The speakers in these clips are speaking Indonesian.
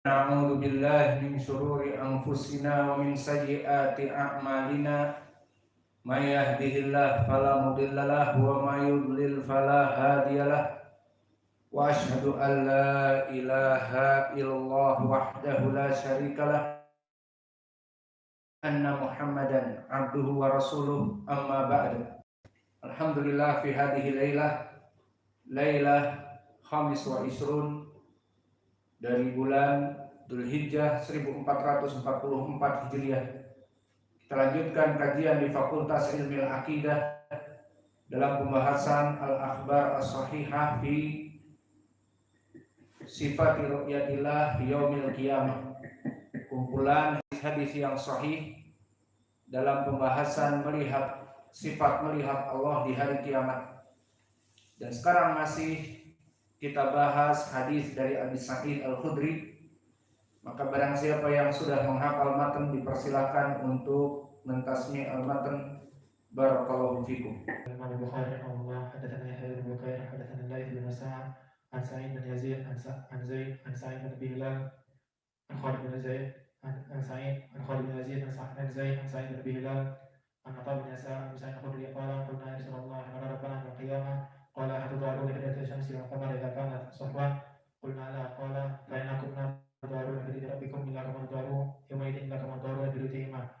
Na'udzu billahi min syururi anfusina wa min sayyiati a'malina. May yahdihillahu fala mudilla lahu wa may yudlil fala hadiyalah. Wa asyhadu an la ilaha illallah wahdahu la syarikalah anna Muhammadan abduhu wa rasuluh amma ba'du. Alhamdulillah fi hadhihi lailah khamis wa isrun dari bulan Dzulhijjah 1444 Hijriah. Kita lanjutkan kajian di Fakultas Ilmu Aqidah dalam pembahasan Al-Akhbar As-Sahihah fi Sifati Ru'yatillah fi Yaumil Qiyamah. Kumpulan hadis yang sahih dalam pembahasan sifat melihat Allah di hari kiamat. Dan sekarang masih kita bahas hadis dari Abi Sa'id Al-Khudri. Maka barang siapa yang sudah menghafal matan dipersilakan untuk mentasmi al-matan. Barakallahu fikum. Imam Bukhari rahimahullah hadatsana Yahya bin Bukair hadatsana Laits bin Sa'ad an Sa'id bin Yazid an Zaid an Sa'id bin Bilal an Khalid bin Zaid an Sa'id an Khalid bin Yazid an Zaid an Sa'id bin Bilal an Atta bin Yasar an Sa'id al-Khudri qala qulna ya Rasulullah ma rabbana fil qiyamah qala hatudaru bi hidayati syamsi wal qamari idza kanat sahwan qulna la qala fa innakum nadaru bi rabbikum illa kama daru yawma idin la kama daru bi rutihima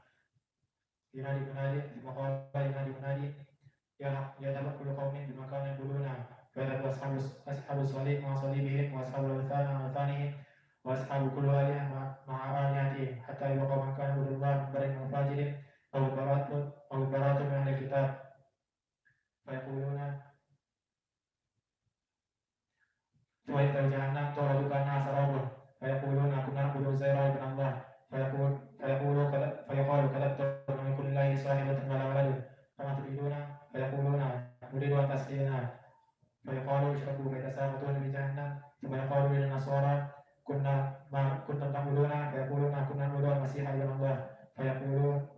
ينادي منادي وقال ينادي منادي يا تبع كل قوم بمكان يقولون فيذهب أصحاب الصليب مع صليبهم وأصحاب الأوثان مع أوثانهم وأصحاب كل آلهة مع آلهتهم حتى يبقى من كان يعبد الله من بر وفاجر أو براءة من أهل الكتاب فيقولون ويدعو جهنم تورد كأنها سراب فيقولون كنا نعبد عزير بن الله فيقال كذبتم لم يكن لله صاحبة ولا ولد فما تريدون فيقولون نريد أن تسقينا فيقالوا اشربوا فيتساقطون بجهنم ثم يقالوا للنصارى كنا ما كنتم تعبدون فيقولون كنا نعبد المسيح ابن الله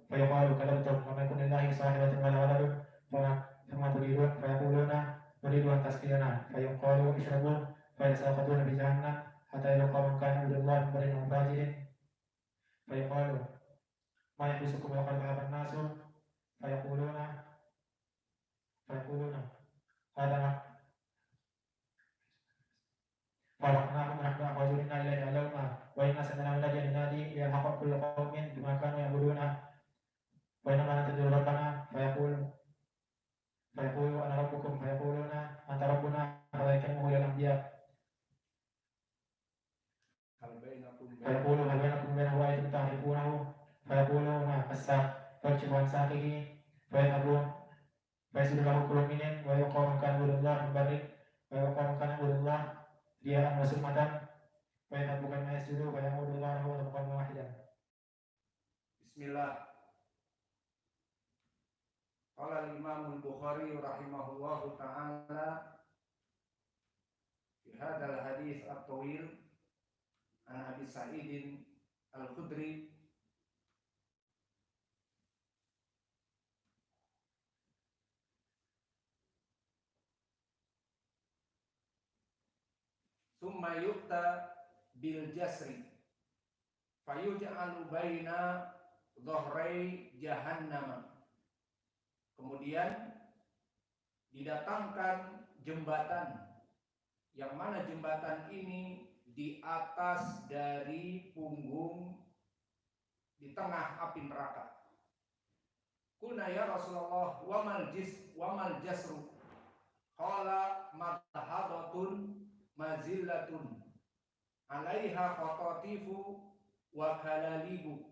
فيقالوا كذبتم لم يكن لله صاحبة ولا ولد فما تريدون فيقولون نريد أن تسقينا فيقالوا اشربوا فيتساقطون بجهنم حتى يلقى من كان يعبد الله من بر وفاجر فيقالوا ما يحبسكم وقد ذهب الناس فيقولون هذا فرقناهم نحن رجلنا إليه علوما وإن سمعنا مناديا ينادي ليلحق كل قوم بما كانوا يعبدون بينما ننتظر ربنا فيقول أنا ربكم فيقولون أنت ربنا فيكلمه إلى الأنبياء فيقول هل بينكم وبينه آية تعرفونه فيقولون الساق فيكشف عن ساقه فيذهبون فيسجد له كل مؤمن ويقام كان يعبد الله من بر ويقام كان يعبد الله رياء وسلمة فيذهب كما يسجد فيعبد الله له مقام واحدا. Bismillah. Qala al-Imam al-Bukhari rahimahullahu ta'ala fi hadzal hadits at-tawil an Abi Sa'id Al-Khudri summa yu'ta bil jasri fayuj'alu baina dhahrai jahannam. Kemudian didatangkan jembatan, yang mana jembatan ini di atas dari punggung di tengah api neraka. Qulna ya Rasulullah wa mal jasru qala madhadatun mazillatun alaiha khatatifu wa kalalibu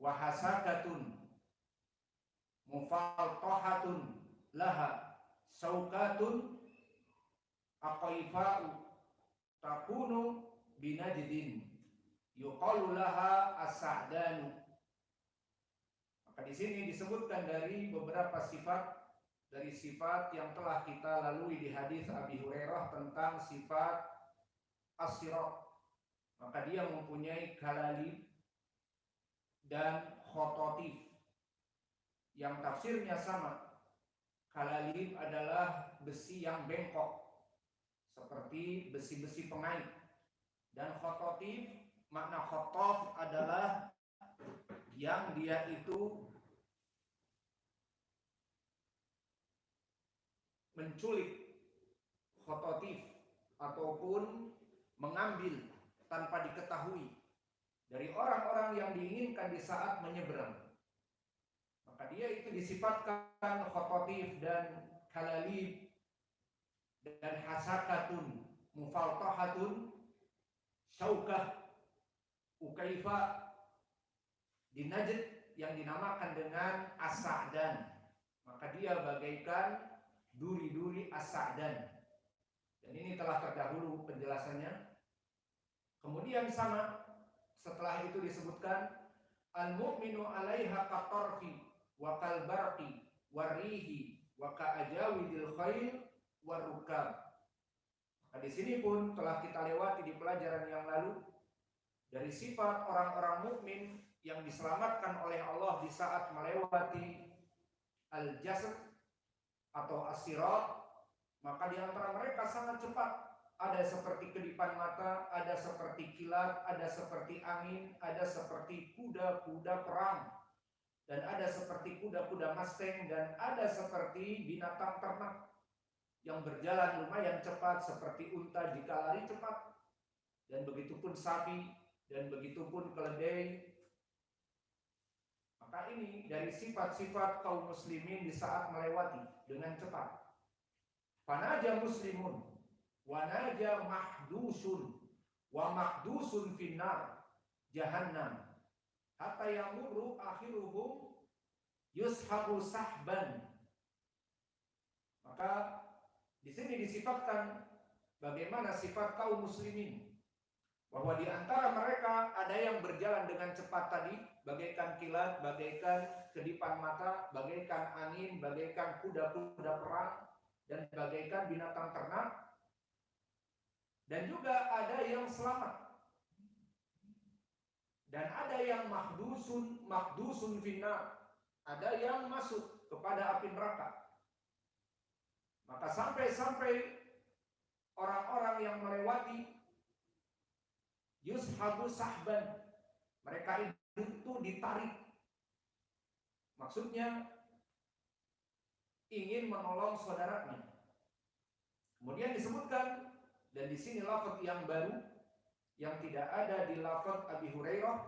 wa hasakatun mufaltahatun laha saukatun aqaifa'u takunu binajdin yuqalu laha as-sa'danu. Maka di sini disebutkan dari beberapa sifat yang telah kita lalui di hadis Abi Hurairah tentang sifat as-sirat. Maka dia mempunyai kalalib dan khototif yang tafsirnya sama. Kalalib adalah besi yang bengkok seperti besi-besi pengait, Dan khototif, makna khotof adalah yang dia itu menculik, khototif, ataupun mengambil tanpa diketahui dari orang-orang yang diinginkan di saat menyeberang. Maka dia itu disifatkan khototif dan kalalib dan hasakatun, mufaltahatun, syaukah, ukaifa, di Najd yang dinamakan dengan as-sa'dan. Maka dia bagaikan duri-duri as-sa'dan. Dan ini telah terdahulu penjelasannya. Kemudian sama, setelah itu disebutkan al-mu'minu 'alaiha qatarfi wa kalbarqi warihi wa ka'ajawidil khail warukab. Nah, di sini pun telah kita lewati di pelajaran yang lalu dari sifat orang-orang mukmin yang diselamatkan oleh Allah di saat melewati al-jasr atau as-sirat, maka di antara mereka sangat cepat. Ada seperti kedipan mata, ada seperti kilat, ada seperti angin, ada seperti kuda-kuda perang, dan ada seperti kuda-kuda mustang, dan ada seperti binatang ternak yang berjalan lumayan cepat seperti unta jika lari cepat, dan begitupun sapi, dan begitupun keledai. Maka ini dari sifat-sifat kaum muslimin di saat melewati dengan cepat. Fanaja muslimun wa naja mahdusun wa mahdusun finnar jahannam hatta yamurru akhiruhum yushabu sahban. Maka di sini disifatkan bagaimana sifat kaum muslimin, bahwa di antara mereka ada yang berjalan dengan cepat tadi, bagaikan kilat, bagaikan kedipan mata, bagaikan angin, bagaikan kuda-kuda perang, dan bagaikan binatang ternak. Dan juga ada yang selamat. Dan ada yang mahdusun finnar, ada yang masuk kepada api neraka. Maka sampai-sampai orang-orang yang melewati yushabu sahban, mereka itu ditarik. Maksudnya ingin menolong saudaranya. Kemudian disebutkan, dan di sini lafaz yang baru yang tidak ada di lafaz Abi Hurairah,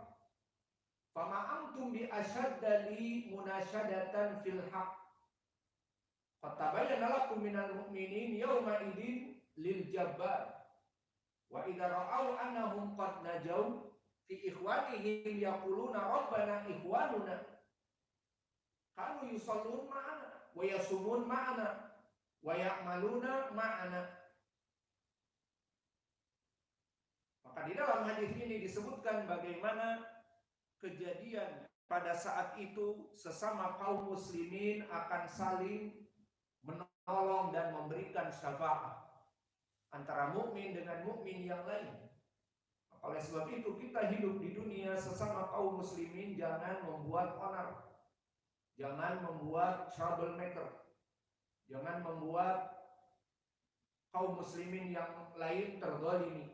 fama antum bi ashadda li munasyadatan fil haqq fatabayyana lakum minal mu'minin yawma idin lil jabbar wa idza ra'aw annahum qad najaw fi ikhwanihim yaquluna rabbana ikhwanuna kanu yusallun ma'ana wa yasumun ma'ana wa ya'maluna ma'ana. Maka di dalam hadis ini disebutkan bagaimana kejadian pada saat itu sesama kaum muslimin akan saling menolong dan memberikan syafaat antara mukmin dengan mukmin yang lain. Oleh sebab itu kita hidup di dunia sesama kaum muslimin jangan membuat onar, jangan membuat troublemaker, jangan membuat kaum muslimin yang lain terzalimi.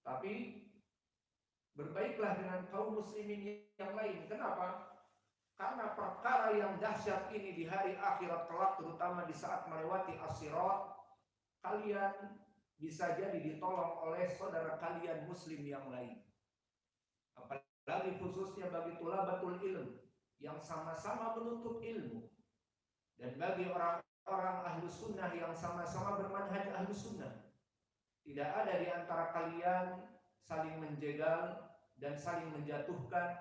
Tapi berbaiklah dengan kaum muslimin yang lain. Kenapa? Karena perkara yang dahsyat ini di hari akhirat kelak, terutama di saat melewati as-sirat, kalian bisa jadi ditolong oleh saudara kalian muslim yang lain. Apalagi khususnya bagi thulabatul ilm yang sama-sama menuntut ilmu, dan bagi orang-orang ahlu sunnah yang sama-sama bermanhaj ahlu sunnah. Tidak ada di antara kalian saling menjegal dan saling menjatuhkan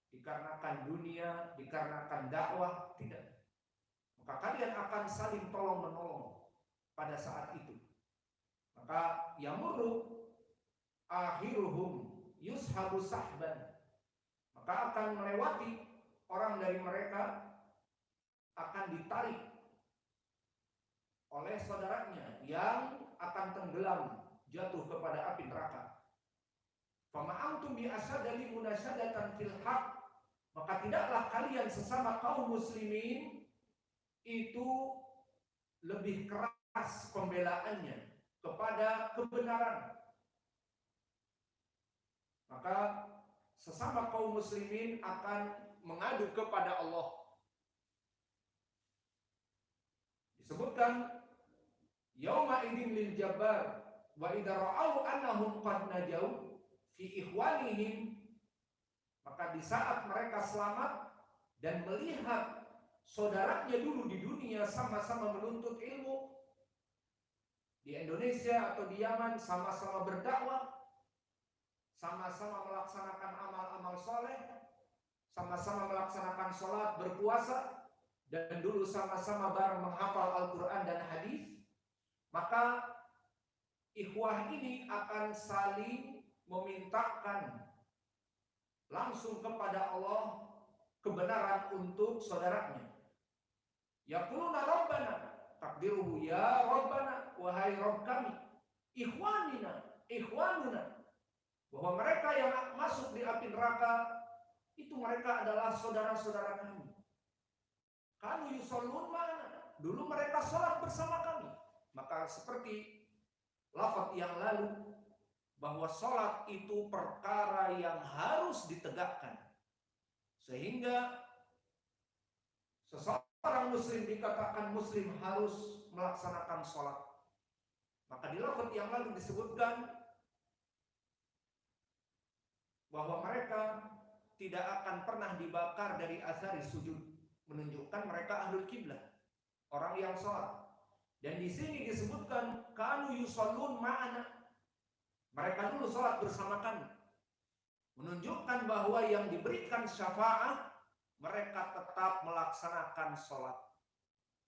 dikarenakan dunia, dikarenakan dakwah, tidak. Maka kalian akan saling tolong-menolong pada saat itu. Maka yamurru akhiruhum yushabu sahban, maka akan melewati orang dari mereka akan ditarik oleh saudaranya yang akan tenggelam jatuh kepada api neraka. Fama antum bi asyadali munasyadatan fil haq, maka tidaklah kalian sesama kaum muslimin itu lebih keras pembelaannya kepada kebenaran maka sesama kaum muslimin akan mengadu kepada Allah. Disebutkan yauma idzin lil jabbar wa idza ra'au annahum qad najau fi ikhwanihim, maka di saat mereka selamat dan melihat saudaranya dulu di dunia sama-sama menuntut ilmu, di Indonesia atau di Yaman sama-sama berdakwah, sama-sama melaksanakan amal-amal soleh, sama-sama melaksanakan sholat, berpuasa, dan dulu sama-sama bareng menghafal Al-Quran dan hadis, maka ikhwah ini akan saling memintakan langsung kepada Allah kebenaran untuk saudaranya. Yaquluna Rabbana, takdiruhu ya Rabbana, wahai Rabb kami, ikhwanuna, bahwa mereka yang masuk di api neraka itu mereka adalah saudara-saudara kami. Kanu yusallun ma'ana, dulu mereka salat bersama kami. Maka seperti lafaz yang lalu, bahwa salat itu perkara yang harus ditegakkan, sehingga seseorang muslim dikatakan muslim harus melaksanakan salat. Maka di lafaz yang lalu disebutkan bahwa mereka tidak akan pernah dibakar dari asari sujud, menunjukkan mereka ahlul kiblah, orang yang salat. Dan di sini disebutkan kanu yusallun ma'ana, mereka dulu salat bersama kami, menunjukkan bahwa yang diberikan syafaat mereka tetap melaksanakan salat.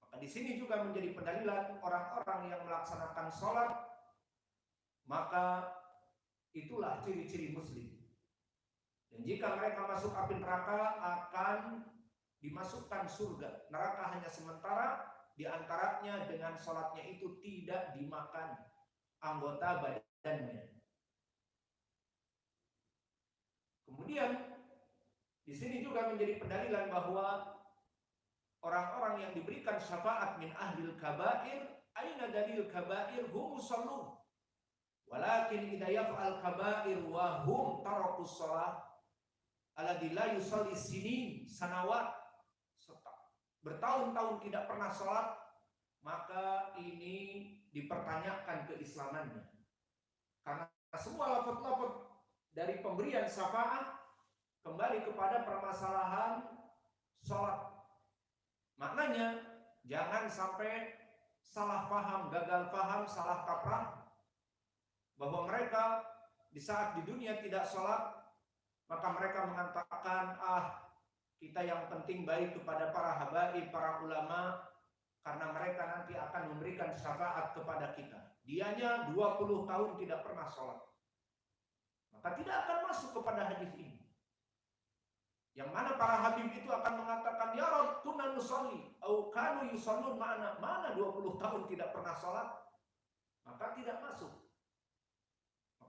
Maka di sini juga menjadi pendalilan orang-orang yang melaksanakan salat, maka itulah ciri-ciri muslim. Dan jika mereka masuk api neraka akan dimasukkan surga. Neraka hanya sementara, diantaranya dengan sholatnya itu tidak dimakan anggota badannya. Kemudian di sini juga menjadi pendalilan bahwa orang-orang yang diberikan syafaat min ahlil kabair, aina dalil kabair hum musallun. Walakin idza yaf'al kabair wa hum tarakus shalah alladzi la yusalli sinin sanawat, bertahun-tahun tidak pernah sholat, maka ini dipertanyakan keislamannya. Karena semua lafaz-lafaz dari pemberian syafaat kembali kepada permasalahan sholat. Maknanya jangan sampai salah paham, gagal paham, salah kaprah bahwa mereka di saat di dunia tidak sholat, maka mereka mengatakan, kita yang penting baik kepada para habaib, para ulama, karena mereka nanti akan memberikan syafaat kepada kita. Dianya 20 tahun tidak pernah sholat, maka tidak akan masuk kepada hadis ini. Yang mana para habib itu akan mengatakan, ya Rabb kunna nusalli au kanu yusallun ma'ana, mana 20 tahun tidak pernah sholat, maka tidak masuk.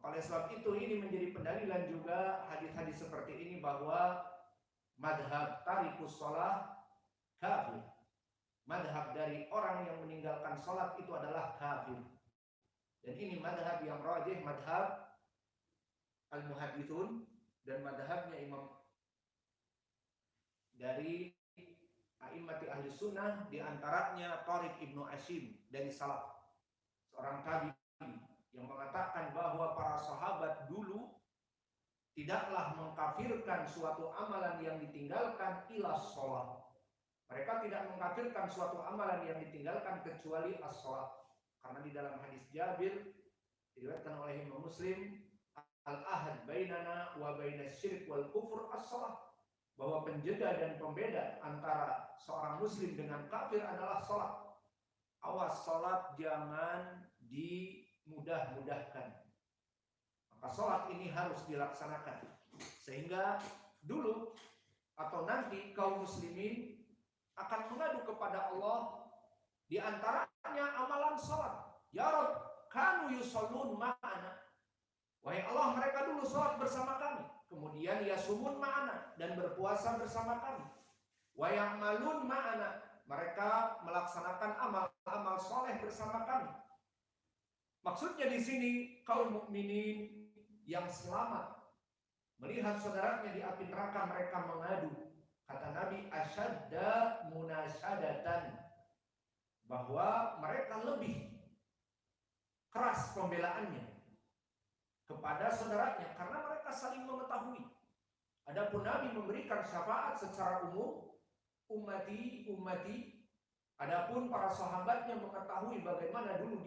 Oleh sebab itu ini menjadi pendalilan juga hadis-hadis seperti ini bahwa madhab tarikus sholat kafir. Madhab dari orang yang meninggalkan sholat itu adalah kafir. Dan ini madhab yang rajih, madhab al-muhadithun, dan madhabnya imam dari a'immati ahli sunnah, diantaranya Tariq ibnu Ashim dari salaf, seorang tabi'in yang mengatakan bahwa para sahabat dulu tidaklah mengkafirkan suatu amalan yang ditinggalkan ila sholat. Mereka tidak mengkafirkan suatu amalan yang ditinggalkan kecuali as-sholat. Karena di dalam hadis Jabir diriwayatkan oleh Imam Muslim, al-ahad bainana wa bainas syirik wal kufur as-sholat, bahwa penjeda dan pembeda antara seorang muslim dengan kafir adalah sholat. Awas, sholat jangan dimudah-mudahkan. Maka sholat ini harus dilaksanakan, sehingga dulu atau nanti kaum muslimin akan mengadu kepada Allah, di antaranya amalan sholat. Ya Rabb kanu yusallun ma'ana, wahai Allah mereka dulu sholat bersama kami, kemudian yasumun ma'ana, dan berpuasa bersama kami, wa ya'malun ma'ana, mereka melaksanakan amal-amal soleh bersama kami. Maksudnya di sini kaum mukminin yang selamat Melihat saudaranya di api neraka, mereka mengadu. Kata Nabi, asyadda munasyadatan, bahwa mereka lebih keras pembelaannya kepada saudaranya karena mereka saling mengetahui. Adapun Nabi memberikan syafaat secara umum, ummati, adapun para sahabatnya mengetahui bagaimana dulu